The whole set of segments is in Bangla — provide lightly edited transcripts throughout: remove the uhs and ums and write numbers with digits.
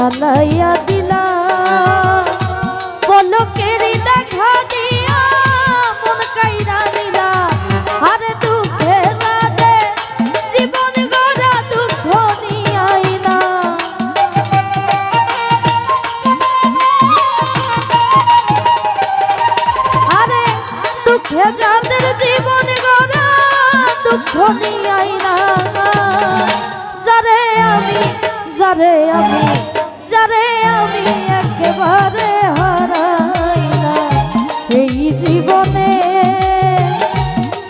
জ্বালাইয়া দিলা পলকেরই দেখা দিয়া মন কাইরা নিলা আরে দুঃখে রাতে জীবন গড়া দুঃখ নিয়াইলা আরে দুঃখে যাদের জীবন গড়া দুঃখ নিয়াইলা যারে আমি একেবারে হারাইলাম এই জীবনে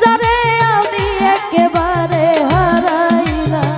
যারে আমি একেবারে হারাইলাম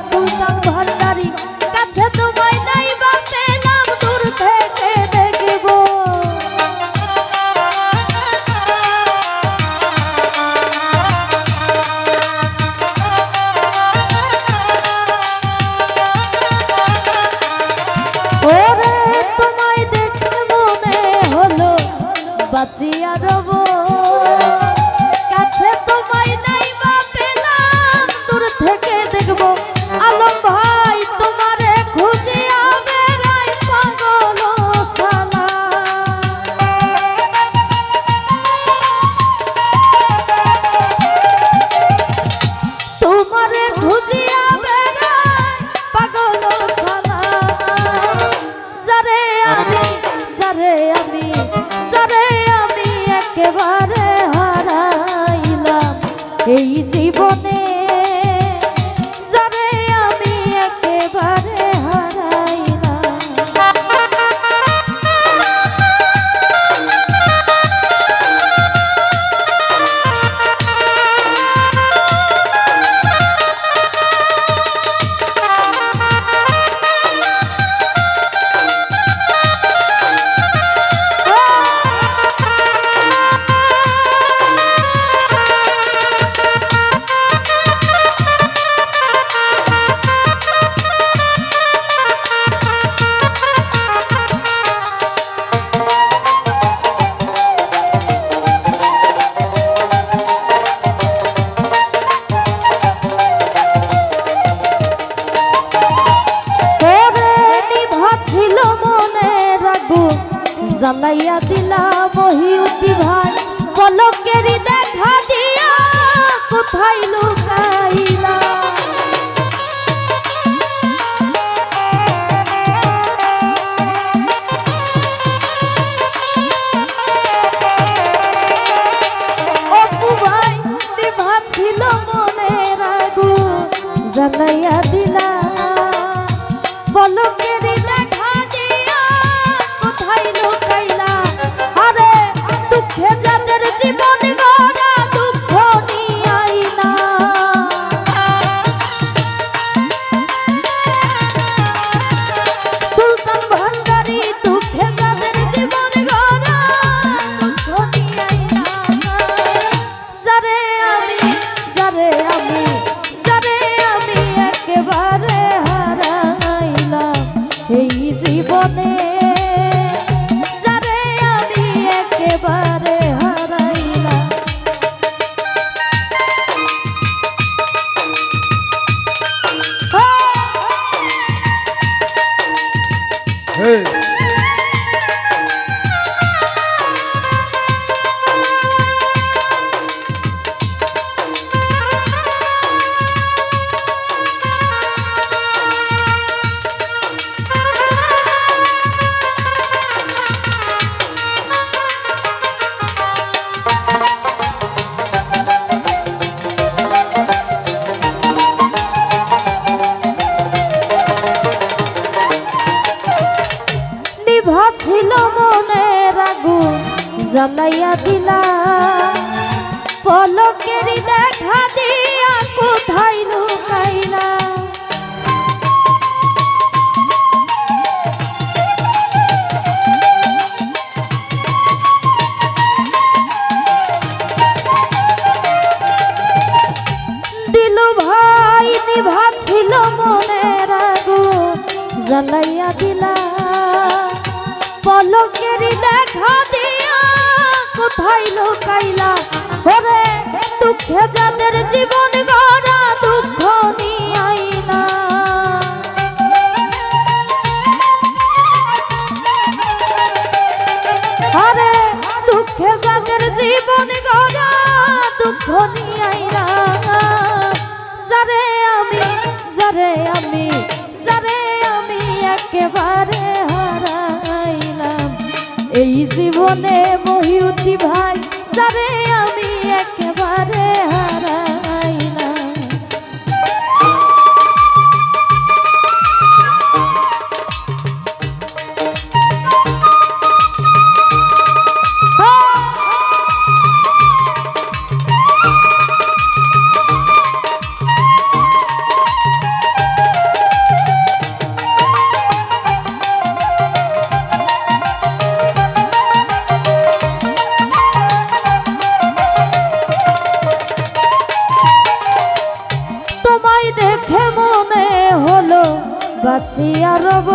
সুলতান ভান্ডারি কাছে তোমায় নাই বা পেলাম দূর থেকে দেখব ওরে তোমায় দেখে মনে হলো বাঁচিয়া রব কাছে তোমায় নাই বা পেলাম দূর থেকে দেখব আলম ভাই তোমারে খুঁজিয়া বেড়াই পাগল সালা তোমারে খুঁজিয়া বেড়াই পাগল সালা যারে আমি একেবারে হারাইলাম এই জীবনে জ্বালাইয়া দিলা মহিউদ্দি ভাই পলকেরই দেখা দিয়া কোথায় লুকাইলা অপু ভাই দিভা ছিল মনের আগুন জ্বালাইয়া দিলা পলকেরই দেখা দিয়া কোথায় লুকাইলা আরে দুঃখে যাদের জীবন গড়া দুঃখ নিয়াইলা সুলতান ভান্ডারি দুঃখে যাদের জীবন গড়া দুঃখ নিয়াইলা যারে আমি একেবারে হারাইলাম এই জীবনে যারে আমি একেবারে হারাইলাম জ্বালাইয়া দিলা পলকেরই দেখা দিয়া কোথায় লুকাইলা দিলু ভাই নিভাছিল মনের আগুন জ্বালাইয়া দিলা পলকেরই দেখা দিয়া কোথায় লুকাইলা ওরে দুঃখে যাদের জীবন গড়া দুঃখ নিয়াই না আরে দুঃখে যাদের জীবন গড়া দুঃখ নিয়াই না যারে আমি যারে আমি যারে আমি একেবারে হারাইলাম এই জীবনে মহিউদ্দি ভাই যারে আমি একেবারে হারাইলাম বাঁচিয়া রব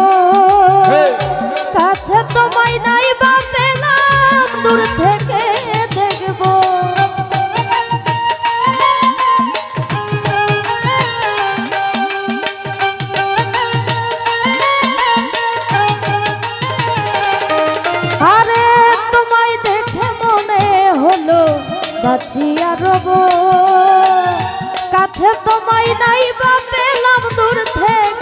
কাছে তোমায় নাই বা পেলাম দূর থেকে দেখব আরে তোমায় দেখে মনে হলো বাঁচিয়া রব কাছে তোমায় নাই বা পেলাম দূর থেকে